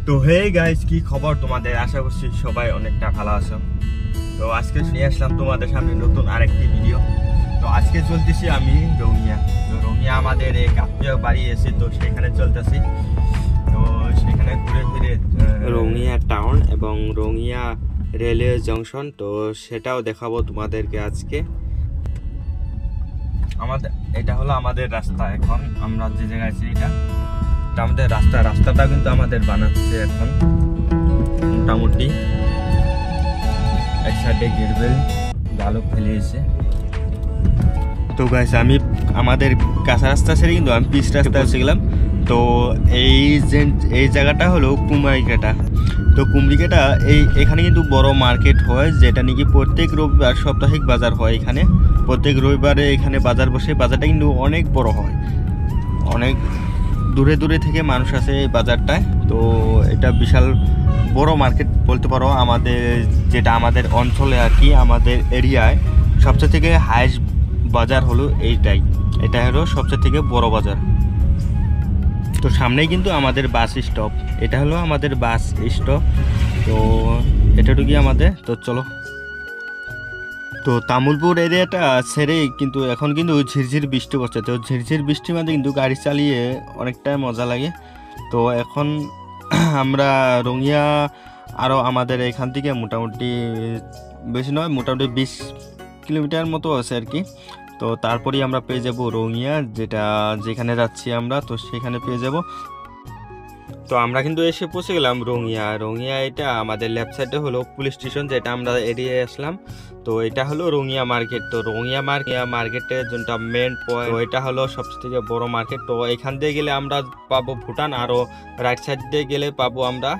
তো hey guys, কি খবর তোমাদের? আশা করছি সবাই অনেকটা ভালো আছো। তো আজকে নিয়ে আসলাম তোমাদের সামনে নতুন আরেকটি ভিডিও। তো আজকে চলতেছি আমি রঙিয়া। তো রঙিয়া আমাদের এই আত্মীয় বাড়ি এসে, তো সেখানে চলতেছি। তো সেখানে ঘুরে ফিরে রঙিয়া টাউন এবং রঙিয়া রেলওয়ে জংশন, তো সেটাও দেখাবো তোমাদেরকে আজকে। এটা হলো আমাদের রাস্তা। এখন আমরা যে জায়গায় আছি এটা আমাদের রাস্তাটা কিন্তু আমাদের বানাচ্ছে এখন মোটামুটি। এক সাইডে গেরবেল আলো ফেলেছে। তো গাইস, আমি আমাদের কাঁচা রাস্তা ছেড়ে কিন্তু আমি পিচ রাস্তায় এসে গেলাম। তো এই জায়গাটা হলো কুমড়িকাটা। তো কুমড়িকাটা এখানে কিন্তু বড় মার্কেট হয়, যেটা নাকি প্রত্যেক রবিবার সাপ্তাহিক বাজার হয়। এখানে প্রত্যেক রবিবারে এখানে বাজার বসে। বাজারটা কিন্তু অনেক বড় হয়, অনেক দূরে দূরে থেকে মানুষ আসে এই বাজারটায়। তো এটা বিশাল বড় মার্কেট বলতে পারো। যেটা আমাদের অঞ্চলে আর কি, আমাদের এরিয়ায় সবচেয়ে থেকে হাইস্ট বাজার হলো এটা হলো সবচেয়ে থেকে বড় বাজার। তো সামনেই কিন্তু আমাদের বাস স্টপ। এটা হলো আমাদের বাস স্টপ। তো এটাটুকুই আমাদের। তো চলো। তো তামুলপুর এরিয়াটা ছেড়ে কিন্তু এখন কিন্তু ঝিরঝির বৃষ্টি পড়ছে। তো ঝিরঝির বৃষ্টির মধ্যে কিন্তু গাড়ি চালিয়ে অনেকটাই মজা লাগে। তো এখন আমরা রঙিয়া আরও আমাদের এখান থেকে মোটামুটি বেশি নয়, মোটামুটি 20 কিলোমিটার মতো আছে আর কি। তো তারপরেই আমরা পেয়ে যাব রঙিয়া, যেখানে যাচ্ছি আমরা। তো সেখানে পেয়ে যাব। তো আমরা কিন্তু এসে পৌঁছে গেলাম রঙিয়া। এটা আমাদের লেফট সাইডে হলো পুলিশ স্টেশন, যেটা আমরা এড়িয়ে আসলাম। তো এটা হলো রঙিয়া মার্কেট। তো রঙিয়া মার্কেটের যেটা মেন পয়েন্ট, এটা হলো সবচেয়ে থেকে বড় মার্কেট। তো এখান দিয়ে গেলে আমরা পাবো ভুটান, আরও রাইট সাইড দিয়ে গেলে পাবো আমরা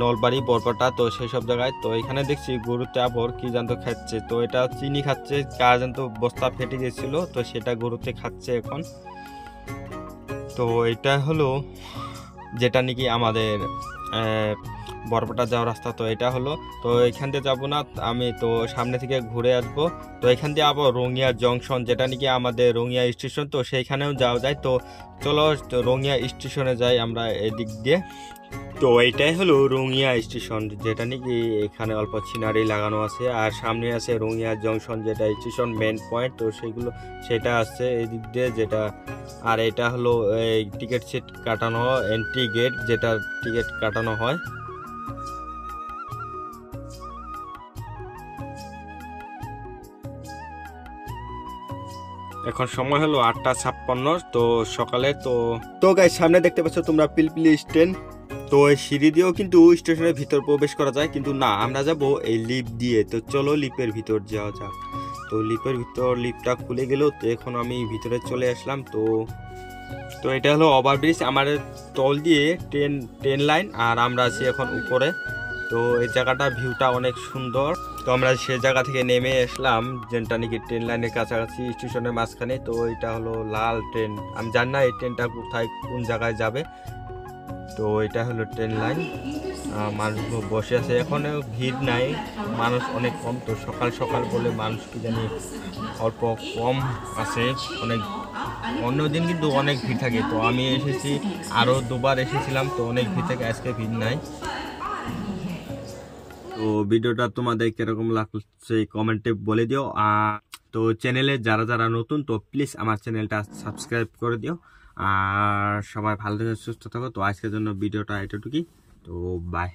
নলবাড়ি, বরপাটা। তো সেই সব জায়গায়। তো এখানে দেখছি গরুতে আবার কি জানতো খাচ্ছে। তো এটা চিনি খাচ্ছে, কার জানতো বস্তা ফেটে গেছিল, তো সেটা গরুতে খাচ্ছে এখন। তো এটা হলো যেটা নাকি আমাদের বরপেটা যাওয়ার রাস্তা। তো এটা হলো, তো এখান দিয়ে যাবো না আমি, তো সামনে থেকে ঘুরে আসবো। তো এখান দিয়ে আবার রঙিয়া জংশন, যেটা নাকি আমাদের রঙিয়া স্টেশন, তো সেইখানেও যাওয়া যায়। তো চলো রঙিয়া স্টেশনে যাই আমরা এদিক দিয়ে। তো এইটাই হলো রঙিয়া স্টেশন, যেটা নাকি এখানে অল্প সিনারি লাগানো আছে। আর সামনে আছে রঙিয়া জংশন, যেটা স্টেশন মেন পয়েন্ট। তো সেটা আছে এদিক দিয়ে যেটা। আর এটা হলো এই টিকিট সিট কাটানো হয়, এন্ট্রি গেট, যেটা টিকিট কাটানো হয়। এখন সময় হলো 8:56 তো সকালে। তো গাইস, সামনে দেখতে পাচ্ছ তোমরা পিলপিলি স্ট্যান্ড। তো এই সিঁড়ি দিয়েও কিন্তু স্টেশনের ভিতর প্রবেশ করা যায়, কিন্তু না, আমরা যাব এই লিফট দিয়ে। তো চলো লিফটের ভিতর যাওয়া যাক। তো লিফটটা খুলে গেল। তো এখন আমি ভিতরে চলে আসলাম। তো এটা হলো ওভারব্রিজ, আমাদের তল দিয়ে ট্রেন লাইন, আর আমরা আছি এখন উপরে। তো এই জায়গাটার ভিউটা অনেক সুন্দর। তো আমরা সে জায়গা থেকে নেমে আসলাম, যেটা নাকি ট্রেন লাইনের কাছাকাছি, স্টেশনের মাঝখানে। তো এটা হলো লাল ট্রেন। আমি জানি না এই ট্রেনটা কোন জায়গায় যাবে। তো এটা হলো ট্রেন লাইন। মানুষ বসে আছে, এখনো ভিড় নাই, মানুষ অনেক কম। তো সকাল সকাল বলে মানুষ কি জানি অল্প কম আছে অনেক। অন্যদিন কিন্তু অনেক ভিড় থাকে। তো আমি এসেছি, আরও দুবার এসেছিলাম, তো অনেক ভিড় থাকে। আজকে ভিড় নাই। তো ভিডিওটা তোমাদের কিরকম লাগছে কমেন্টে বলে দিও। তো চ্যানেলে যারা নতুন, তো প্লিজ আমার চ্যানেলটা সাবস্ক্রাইব করে দিও। আর সবাই ভালো থেকে সুস্থ থাকো। তো আজকের জন্য ভিডিওটা এতটুকুই। তো বাই।